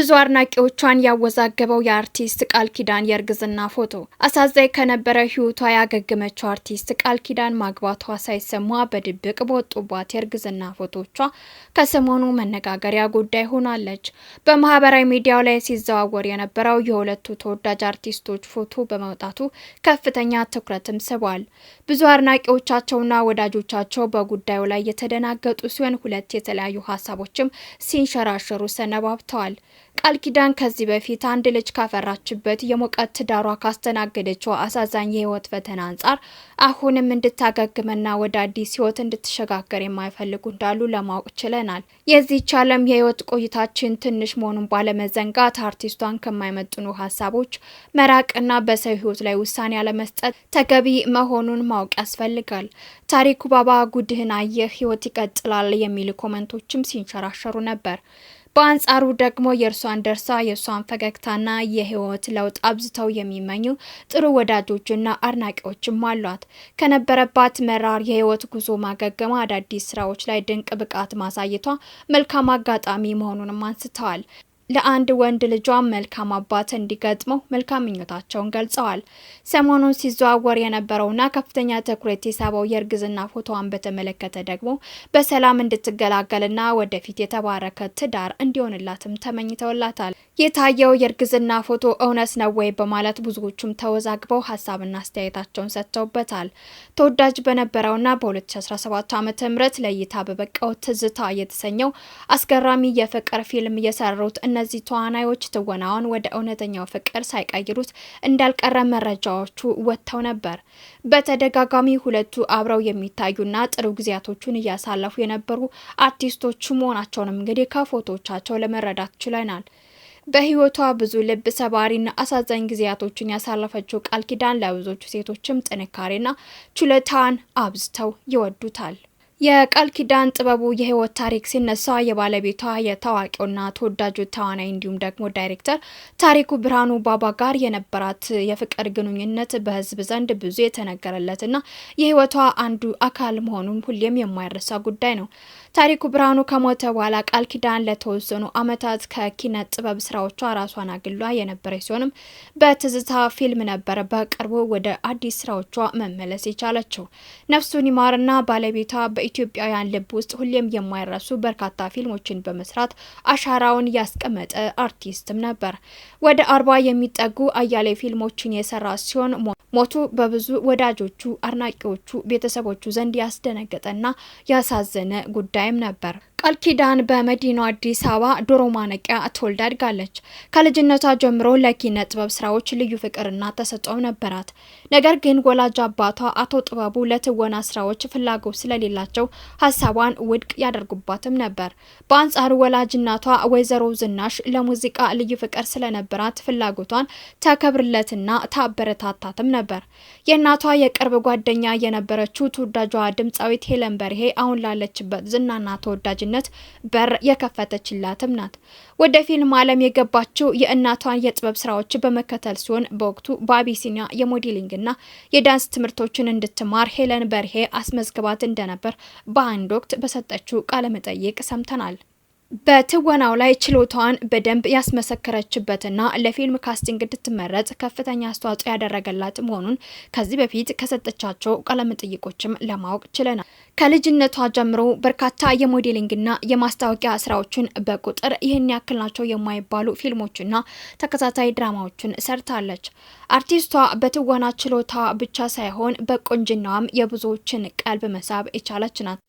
ብዙ አድናቂዎቿን ያወዛገበው የአርቲስት ቃል ኪዳን የእርግዝና ፎቶ። አሳዛኝ ከነበረ ህይወቷ ያገገመችው አርቲስት ቃል ኪዳን ማግባቷ ሳይሰማ በድብቅ በወጡባት የእርግዝና ፎቶቿ ከሰሞኑ መነጋገሪያ ጉዳይ ሆናለች። በማህበራዊ ሚዲያው ላይ ሲዘዋወር የነበረው የሁለቱ ተወዳጅ አርቲስቶች ፎቶ በመውጣቱ ከፍተኛ ትኩረትም ስቧል። ብዙ አድናቂዎቻቸውና ወዳጆቻቸው በጉዳዩ ላይ የተደናገጡ ሲሆን ሁለት የተለያዩ ሀሳቦችም ሲንሸራሸሩ ሰነባብተዋል። ቃል ኪዳን ከዚህ በፊት አንድ ልጅ ካፈራችበት የሞቀት ትዳሯ ካስተናገደችው አሳዛኝ የህይወት ፈተና አንጻር አሁንም እንድታገግምና ወደ አዲስ ህይወት እንድትሸጋገር የማይፈልጉ እንዳሉ ለማወቅ ችለናል። የዚህች ዓለም የህይወት ቆይታችን ትንሽ መሆኑን ባለመዘንጋት አርቲስቷን ከማይመጥኑ ሀሳቦች መራቅና በሰው ህይወት ላይ ውሳኔ ያለመስጠት ተገቢ መሆኑን ማወቅ ያስፈልጋል። ታሪኩ ባባ ጉድህን አየህ፣ ህይወት ይቀጥላል የሚሉ ኮመንቶችም ሲንሸራሸሩ ነበር። በአንጻሩ ደግሞ የእርሷን ደርሳ የእሷን ፈገግታና የህይወት ለውጥ አብዝተው የሚመኙ ጥሩ ወዳጆችና አድናቂዎችም አሏት። ከነበረባት መራር የህይወት ጉዞ ማገገማ አዳዲስ ስራዎች ላይ ድንቅ ብቃት ማሳየቷ መልካም አጋጣሚ መሆኑንም አንስተዋል። ለአንድ ወንድ ልጇ መልካም አባት እንዲገጥመው መልካም ምኞታቸውን ገልጸዋል። ሰሞኑን ሲዘዋወር የነበረውና ከፍተኛ ትኩረት የሳበው የእርግዝና ፎቶዋን በተመለከተ ደግሞ በሰላም እንድትገላገልና ወደፊት የተባረከ ትዳር እንዲሆንላትም ተመኝተውላታል። የታየው የእርግዝና ፎቶ እውነት ነው ወይ በማለት ብዙዎቹም ተወዛግበው ሀሳብና አስተያየታቸውን ሰጥተውበታል። ተወዳጅ በነበረውና በ2017 ዓ.ም ለእይታ በበቃው ትዝታ የተሰኘው አስገራሚ የፍቅር ፊልም የሰሩት እነዚህ ተዋናዮች ትወናውን ወደ እውነተኛው ፍቅር ሳይቀይሩት እንዳልቀረ መረጃዎቹ ወጥተው ነበር። በተደጋጋሚ ሁለቱ አብረው የሚታዩና ጥሩ ጊዜያቶቹን እያሳለፉ የነበሩ አርቲስቶች መሆናቸውንም እንግዲህ ከፎቶቻቸው ለመረዳት ችለናል። በህይወቷ ብዙ ልብ ሰባሪና አሳዛኝ ጊዜያቶችን ያሳለፈችው ቃል ኪዳን ለብዙዎቹ ሴቶችም ጥንካሬና ችሎታን አብዝተው ይወዱታል። የቃል ኪዳን ጥበቡ የህይወት ታሪክ ሲነሳ የባለቤቷ የታዋቂውና ተወዳጁ ተዋናይ እንዲሁም ደግሞ ዳይሬክተር ታሪኩ ብርሃኑ ባባ ጋር የነበራት የፍቅር ግንኙነት በህዝብ ዘንድ ብዙ የተነገረለትና የህይወቷ አንዱ አካል መሆኑን ሁሌም የማይረሳ ጉዳይ ነው። ታሪኩ ብርሃኑ ከሞተ በኋላ ቃል ኪዳን ለተወሰኑ አመታት ከኪነ ጥበብ ስራዎቿ ራሷን አግሏ የነበረች ሲሆንም በትዝታ ፊልም ነበር በቅርቡ ወደ አዲስ ስራዎቿ መመለስ የቻለችው። ነፍሱን ይማርና ባለቤቷ በኢትዮጵያውያን ልብ ውስጥ ሁሌም የማይረሱ በርካታ ፊልሞችን በመስራት አሻራውን ያስቀመጠ አርቲስትም ነበር። ወደ 40 የሚጠጉ አያሌ ፊልሞችን የሰራ ሲሆን ሞቱ በብዙ ወዳጆቹ፣ አድናቂዎቹ፣ ቤተሰቦቹ ዘንድ ያስደነገጠና ያሳዘነ ጉዳይም ነበር። ቃል ኪዳን በመዲናው አዲስ አበባ ዶሮ ማነቂያ ተወልዳ አድጋለች። ከልጅነቷ ጀምሮ ለኪነ ጥበብ ስራዎች ልዩ ፍቅርና ተሰጥኦ ነበራት። ነገር ግን ወላጅ አባቷ አቶ ጥበቡ ለትወና ስራዎች ፍላጎት ስለሌላቸው ሀሳቧን ውድቅ ያደርጉባትም ነበር። በአንጻሩ ወላጅ እናቷ ወይዘሮ ዝናሽ ለሙዚቃ ልዩ ፍቅር ስለነበራት ፍላጎቷን ታከብርለትና ታበረታታትም ነበር። የእናቷ የቅርብ ጓደኛ የነበረችው ተወዳጇ ድምፃዊት ሄለን በርሄ አሁን ላለችበት ዝናና ተወዳጅነት በር የከፈተችላትም ናት። ወደ ፊልም ዓለም የገባችው የእናቷን የጥበብ ስራዎች በመከተል ሲሆን በወቅቱ በአቢሲኒያ የሞዴሊንግና የዳንስ ትምህርቶችን እንድትማር ሄለን በርሄ አስመዝግባት እንደነበር በአንድ ወቅት በሰጠችው ቃለመጠይቅ ሰምተናል። በትወናው ላይ ችሎታዋን በደንብ ያስመሰከረችበትና ለፊልም ካስቲንግ እንድትመረጥ ከፍተኛ አስተዋጽኦ ያደረገላት መሆኑን ከዚህ በፊት ከሰጠቻቸው ቃለመጠይቆችም ለማወቅ ችለናል። ከልጅነቷ ጀምሮ በርካታ የሞዴሊንግና የማስታወቂያ ስራዎችን በቁጥር ይህን ያክል ናቸው የማይባሉ ፊልሞችና ተከታታይ ድራማዎችን ሰርታለች። አርቲስቷ በትወና ችሎታ ብቻ ሳይሆን በቁንጅናዋም የብዙዎችን ቀልብ መሳብ የቻለች ናት።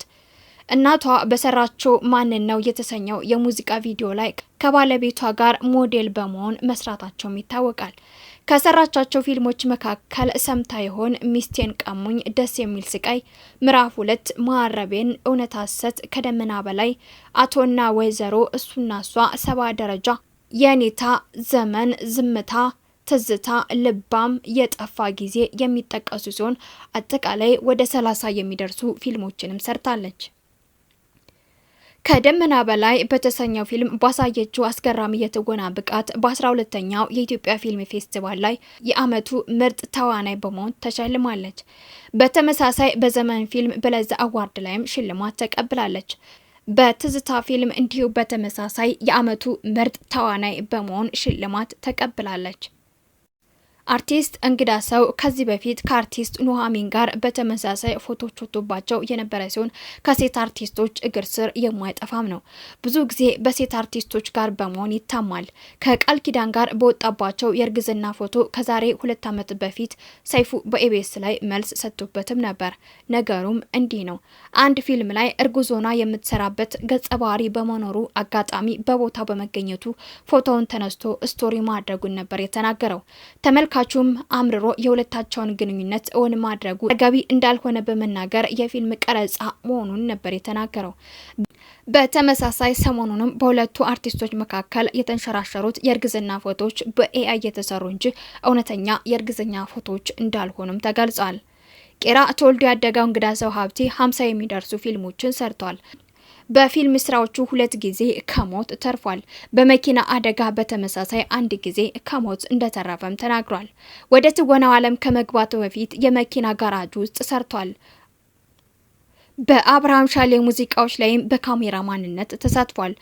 እናቷ በሰራቸው ማንን ነው የተሰኘው የሙዚቃ ቪዲዮ ላይ ከባለቤቷ ጋር ሞዴል በመሆን መስራታቸውም ይታወቃል። ከሰራቻቸው ፊልሞች መካከል ሰምታ ይሆን ሚስቴን ቀሙኝ፣ ደስ የሚል ስቃይ፣ ምዕራፍ 2፣ መሀረቤን፣ እውነት ሐሰት፣ ከደመና በላይ፣ አቶና ወይዘሮ፣ እሱና እሷ፣ 70 ደረጃ፣ የኔታ፣ ዘመን፣ ዝምታ፣ ትዝታ፣ ልባም፣ የጠፋ ጊዜ የሚጠቀሱ ሲሆን አጠቃላይ ወደ 30 የሚደርሱ ፊልሞችንም ሰርታለች። ከደመና በላይ በተሰኘው ፊልም ባሳየችው አስገራሚ የትወና ብቃት በ12ኛው የኢትዮጵያ ፊልም ፌስቲቫል ላይ የዓመቱ ምርጥ ተዋናይ በመሆን ተሸልማለች። በተመሳሳይ በዘመን ፊልም በለዛ አዋርድ ላይም ሽልማት ተቀብላለች። በትዝታ ፊልም እንዲሁ በተመሳሳይ የአመቱ ምርጥ ተዋናይ በመሆን ሽልማት ተቀብላለች። አርቲስት እንግዳ ሰው ከዚህ በፊት ከአርቲስት ኑሐሚን ጋር በተመሳሳይ ፎቶዎች ወጥቶባቸው የነበረ ሲሆን ከሴት አርቲስቶች እግር ስር የማይጠፋም ነው። ብዙ ጊዜ በሴት አርቲስቶች ጋር በመሆን ይታማል። ከቃል ኪዳን ጋር በወጣባቸው የእርግዝና ፎቶ ከዛሬ 2 ዓመት በፊት ሰይፉ በኢቢኤስ ላይ መልስ ሰጥቶበትም ነበር። ነገሩም እንዲህ ነው። አንድ ፊልም ላይ እርጉዝ ሆና የምትሰራበት ገጸ ባህሪ በመኖሩ አጋጣሚ በቦታው በመገኘቱ ፎቶውን ተነስቶ ስቶሪ ማድረጉን ነበር የተናገረው። ተመልካቹም አምርሮ የሁለታቸውን ግንኙነት እውን ማድረጉ ተገቢ እንዳልሆነ በመናገር የፊልም ቀረጻ መሆኑን ነበር የተናገረው። በተመሳሳይ ሰሞኑንም በሁለቱ አርቲስቶች መካከል የተንሸራሸሩት የእርግዝና ፎቶዎች በኤአይ የተሰሩ እንጂ እውነተኛ የእርግዝና ፎቶዎች እንዳልሆኑም ተገልጿል። ቄራ ተወልዶ ያደገው እንግዳ ሰው ሀብቴ 50 የሚደርሱ ፊልሞችን ሰርቷል። በፊልም ስራዎቹ 2 ጊዜ ከሞት ተርፏል። በመኪና አደጋ በተመሳሳይ 1 ጊዜ ከሞት እንደተረፈም ተናግሯል። ወደ ትወናው ዓለም ከመግባቱ በፊት የመኪና ጋራጅ ውስጥ ሰርቷል። በአብርሃም ሻሌ ሙዚቃዎች ላይም በካሜራ ማንነት ተሳትፏል።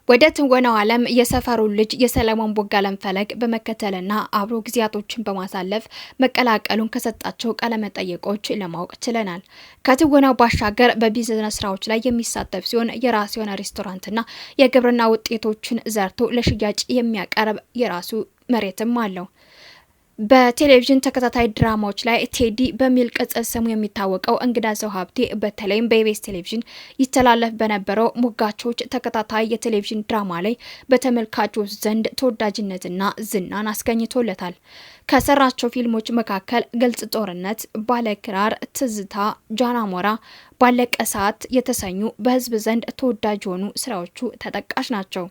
ወደ ትወናው ዓለም የሰፈሩን ልጅ የሰለሞን ቦጋለን ፈለግ በመከተልና አብሮ ጊዜያቶችን በማሳለፍ መቀላቀሉን ከሰጣቸው ቃለመጠይቆች ለማወቅ ችለናል። ከትወናው ባሻገር በቢዝነስ ስራዎች ላይ የሚሳተፍ ሲሆን የራሱ የሆነ ሬስቶራንትና የግብርና ውጤቶችን ዘርቶ ለሽያጭ የሚያቀርብ የራሱ መሬትም አለው። በቴሌቪዥን ተከታታይ ድራማዎች ላይ ቴዲ በሚል ቅጽል ስሙ የሚታወቀው እንግዳ ሰው ሀብቴ በተለይም በኢቢኤስ ቴሌቪዥን ይተላለፍ በነበረው ሞጋቾች ተከታታይ የቴሌቪዥን ድራማ ላይ በተመልካቾች ዘንድ ተወዳጅነትና ዝናን አስገኝቶለታል። ከሰራቸው ፊልሞች መካከል ግልጽ ጦርነት፣ ባለክራር፣ ትዝታ፣ ጃናሞራ፣ ባለቀ ሰዓት የተሰኙ በህዝብ ዘንድ ተወዳጅ የሆኑ ስራዎቹ ተጠቃሽ ናቸው።